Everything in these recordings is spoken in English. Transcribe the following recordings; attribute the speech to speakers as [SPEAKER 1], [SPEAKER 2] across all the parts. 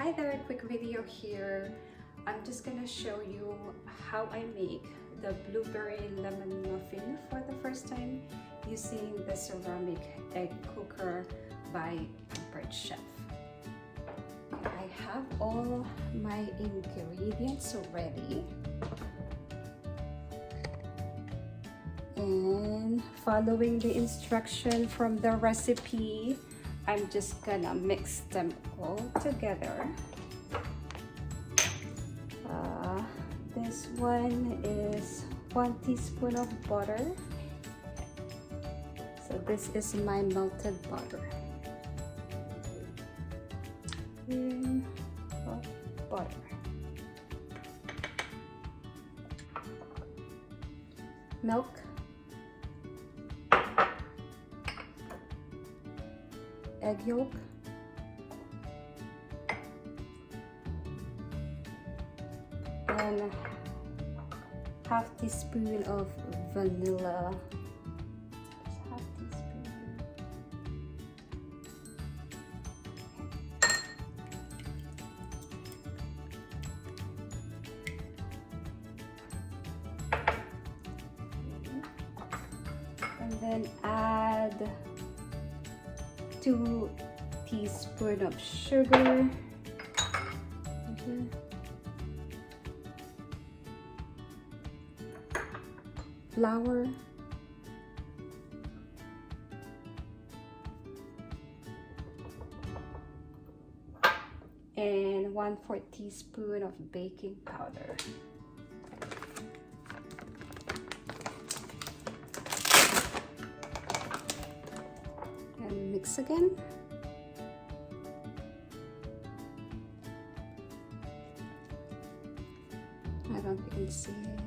[SPEAKER 1] Hi there, quick video here. I'm just gonna show you how I make the blueberry lemon muffin for the first time using the ceramic egg cooker by Pampered Chef. I have all my ingredients ready. And following the instruction from the recipe, I'm just gonna mix them all together. This one is 1 teaspoon of butter. So this is my melted butter. Butter. Milk. Egg yolk, and half teaspoon of vanilla. Half teaspoon. And then add 2 teaspoons of sugar. Flour. And 1/4 teaspoon of baking powder. And mix again. I don't know if you can see it.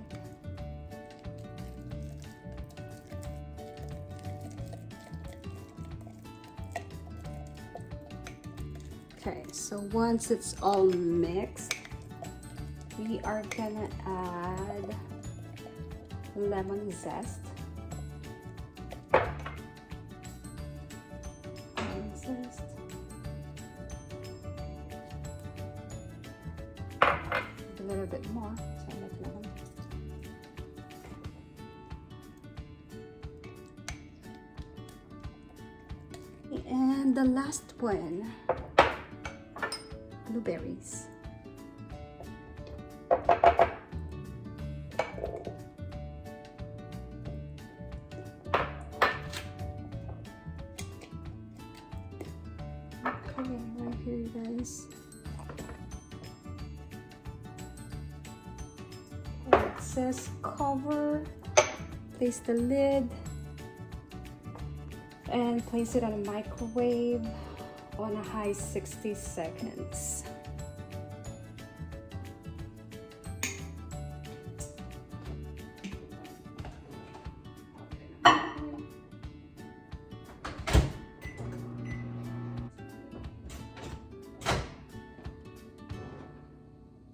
[SPEAKER 1] Okay, so once it's all mixed, we are gonna add lemon zest. A little bit more, so I make lemon. And the last one, blueberries. Okay, right here, you guys. Okay, it says cover, place the lid, and place it on a microwave on a high 60 seconds.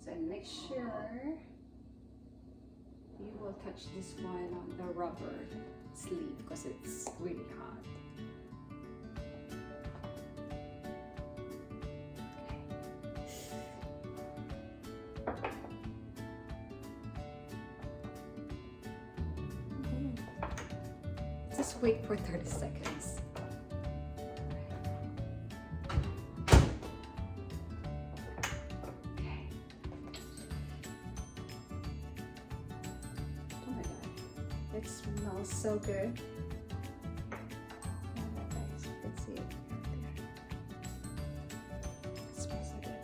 [SPEAKER 1] So make sure you will touch this one on the rubber sleeve because it's really hot. Just wait for 30 seconds. Okay. Oh my god, it smells so good. Oh my guys, you can see it right there. It smells so good.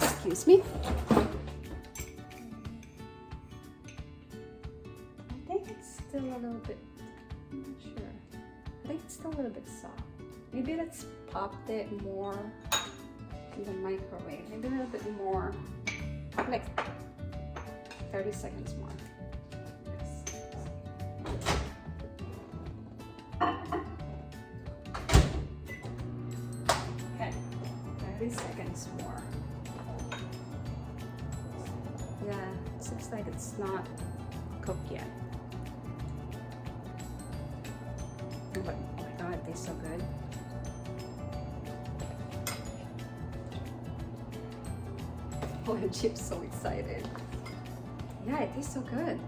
[SPEAKER 1] Excuse me. Still a little bit, I'm not sure. I think it's still a little bit soft. Maybe let's pop it more in the microwave. Maybe a little bit more, like 30 seconds more. Yes. Okay, 30 seconds more. Yeah, it seems like it's not cooked yet. Oh my god. tastes so good. Oh, and Chip's so excited. Yeah, it tastes so good.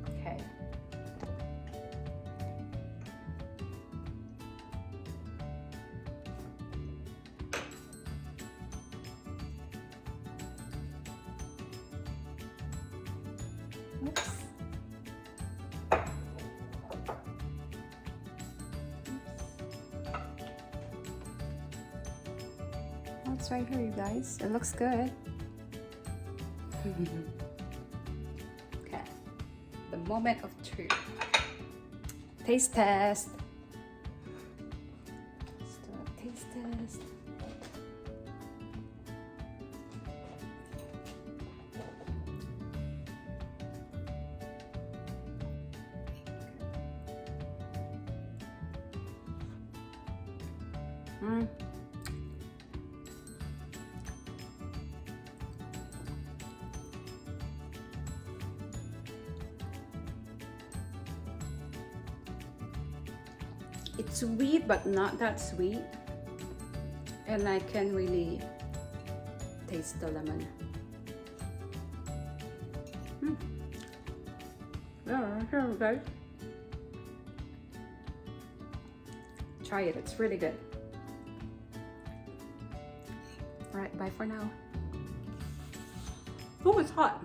[SPEAKER 1] Okay. Oops. Oh, it's right here, you guys. It looks good. Okay. The moment of truth. Taste test. Let's do a taste test. It's sweet, but not that sweet. And I can really taste the lemon. Yeah, here we go. Try it, it's really good. All right, bye for now. Oh, it's hot.